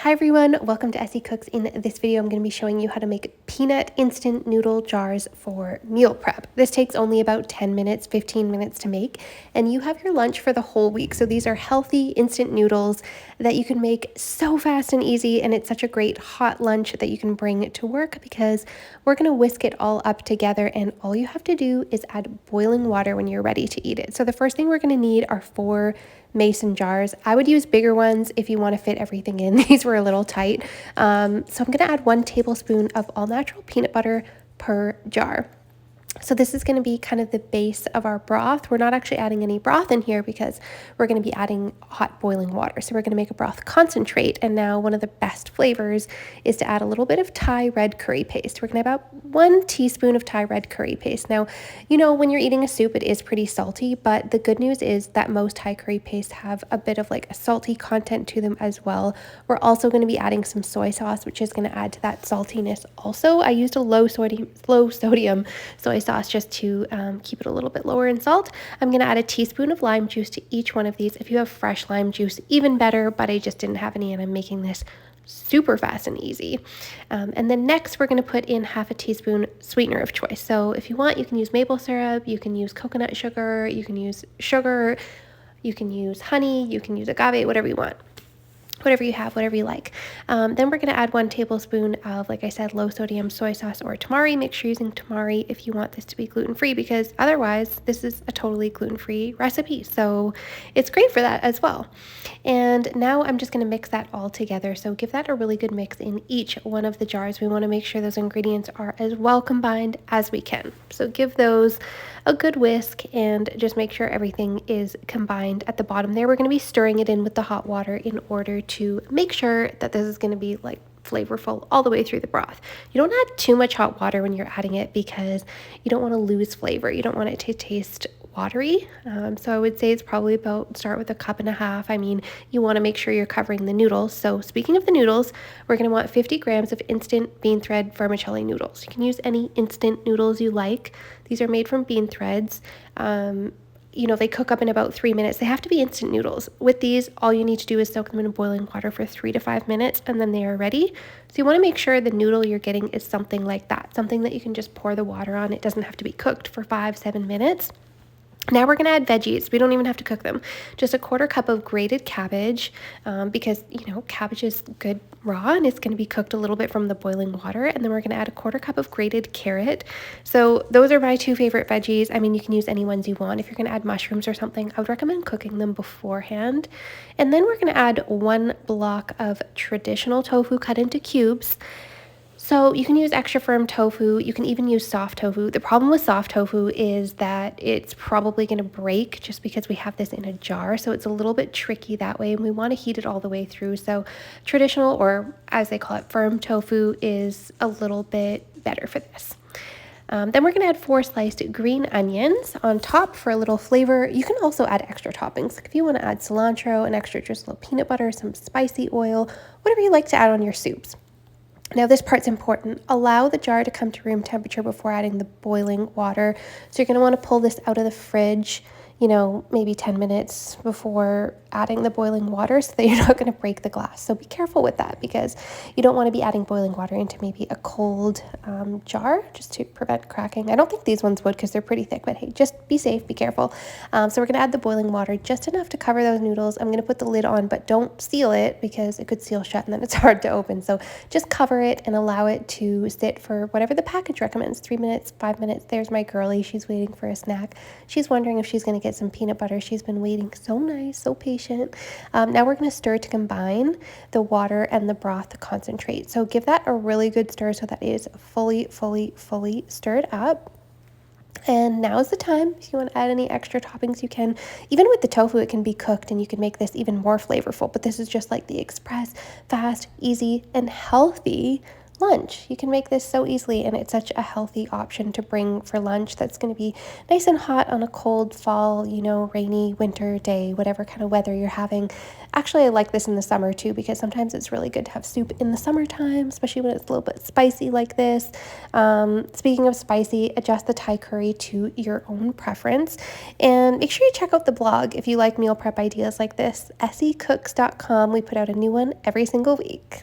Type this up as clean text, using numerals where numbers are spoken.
Hi everyone, welcome to Essy Cooks. In this video, I'm going to be showing you how to make peanut instant noodle jars for meal prep. This takes only about 10 minutes, 15 minutes to make, and you have your lunch for the whole week. So these are healthy instant noodles that you can make so fast and easy, and it's such a great hot lunch that you can bring to work because we're going to whisk it all up together, and all you have to do is add boiling water when you're ready to eat it. So the first thing we're going to need are 4 mason jars. I would use bigger ones if you want to fit everything in. These were a little tight. So I'm going to add 1 tablespoon of all natural peanut butter per jar. So this is going to be kind of the base of our broth. We're not actually adding any broth in here because we're going to be adding hot boiling water. So we're going to make a broth concentrate. And now one of the best flavors is to add a little bit of Thai red curry paste. We're going to have about 1 teaspoon of Thai red curry paste. Now, you know, when you're eating a soup, it is pretty salty, but the good news is that most Thai curry pastes have a bit of like a salty content to them as well. We're also going to be adding some soy sauce, which is going to add to that saltiness. Also, I used a low sodium soy sauce just to keep it a little bit lower in salt. I'm going to add a teaspoon of lime juice to each one of these. If you have fresh lime juice, even better, but I just didn't have any and I'm making this super fast and easy. And then next we're going to put in half a teaspoon sweetener of choice. So if you want, you can use maple syrup, you can use coconut sugar, you can use sugar, you can use honey, you can use agave, whatever you want. Whatever you have, whatever you like. Then we're going to add 1 tablespoon of, like I said, low sodium soy sauce or tamari. Make sure you're using tamari if you want this to be gluten-free, because otherwise this is a totally gluten-free recipe. So it's great for that as well. And now I'm just going to mix that all together. So give that a really good mix in each one of the jars. We want to make sure those ingredients are as well combined as we can. So give those a good whisk and just make sure everything is combined at the bottom there. We're going to be stirring it in with the hot water in order to make sure that this is going to be like flavorful all the way through the broth. You don't add too much hot water when you're adding it because you don't want to lose flavor. You don't want it to taste watery. So I would say it's probably about, start with 1.5 cups. I mean, you want to make sure you're covering the noodles. So speaking of the noodles, we're going to want 50 grams of instant bean thread vermicelli noodles. You can use any instant noodles you like. These are made from bean threads. You know, they cook up in about 3 minutes. They have to be instant noodles. With these, all you need to do is soak them in boiling water for 3 to 5 minutes, and then they are ready. So you want to make sure the noodle you're getting is something like that, something that you can just pour the water on. It doesn't have to be cooked for 5-7 minutes. Now we're going to add veggies. We don't even have to cook them. Just a 1/4 cup of grated cabbage because, you know, cabbage is good raw and it's going to be cooked a little bit from the boiling water. And then we're going to add a 1/4 cup of grated carrot. So those are my 2 favorite veggies. I mean, you can use any ones you want. If you're going to add mushrooms or something, I would recommend cooking them beforehand. And then we're going to add 1 block of traditional tofu cut into cubes. So you can use extra firm tofu. You can even use soft tofu. The problem with soft tofu is that it's probably going to break just because we have this in a jar. So it's a little bit tricky that way, and we want to heat it all the way through. So traditional, or as they call it, firm tofu is a little bit better for this. Then we're going to add 4 sliced green onions on top for a little flavor. You can also add extra toppings. Like if you want to add cilantro, an extra drizzle of peanut butter, some spicy oil, whatever you like to add on your soups. Now this part's important. Allow the jar to come to room temperature before adding the boiling water. So you're going to want to pull this out of the fridge, you know, maybe 10 minutes before adding the boiling water so that you're not going to break the glass. So be careful with that because you don't want to be adding boiling water into maybe a cold jar just to prevent cracking. I don't think these ones would because they're pretty thick, but hey, just be safe, be careful. So we're going to add the boiling water just enough to cover those noodles. I'm going to put the lid on, but don't seal it because it could seal shut and then it's hard to open. So just cover it and allow it to sit for whatever the package recommends, 3 minutes, 5 minutes. There's my girlie. She's waiting for a snack. She's wondering if she's going to get some peanut butter. She's been waiting. So nice, so patient. Now we're going to stir to combine the water and the broth concentrate. So give that a really good stir so that it is fully stirred up. And now is the time. If you want to add any extra toppings, you can. Even with the tofu, it can be cooked and you can make this even more flavorful. But this is just like the express, fast, easy, and healthy lunch. You can make this so easily, and it's such a healthy option to bring for lunch that's going to be nice and hot on a cold fall, rainy winter day, whatever kind of weather you're having. Actually, I like this in the summer too, because sometimes it's really good to have soup in the summertime, especially when it's a little bit spicy like this. Speaking of spicy, adjust the Thai curry to your own preference, and make sure you check out the blog if you like meal prep ideas like this, essycooks.com. We put out a new one every single week.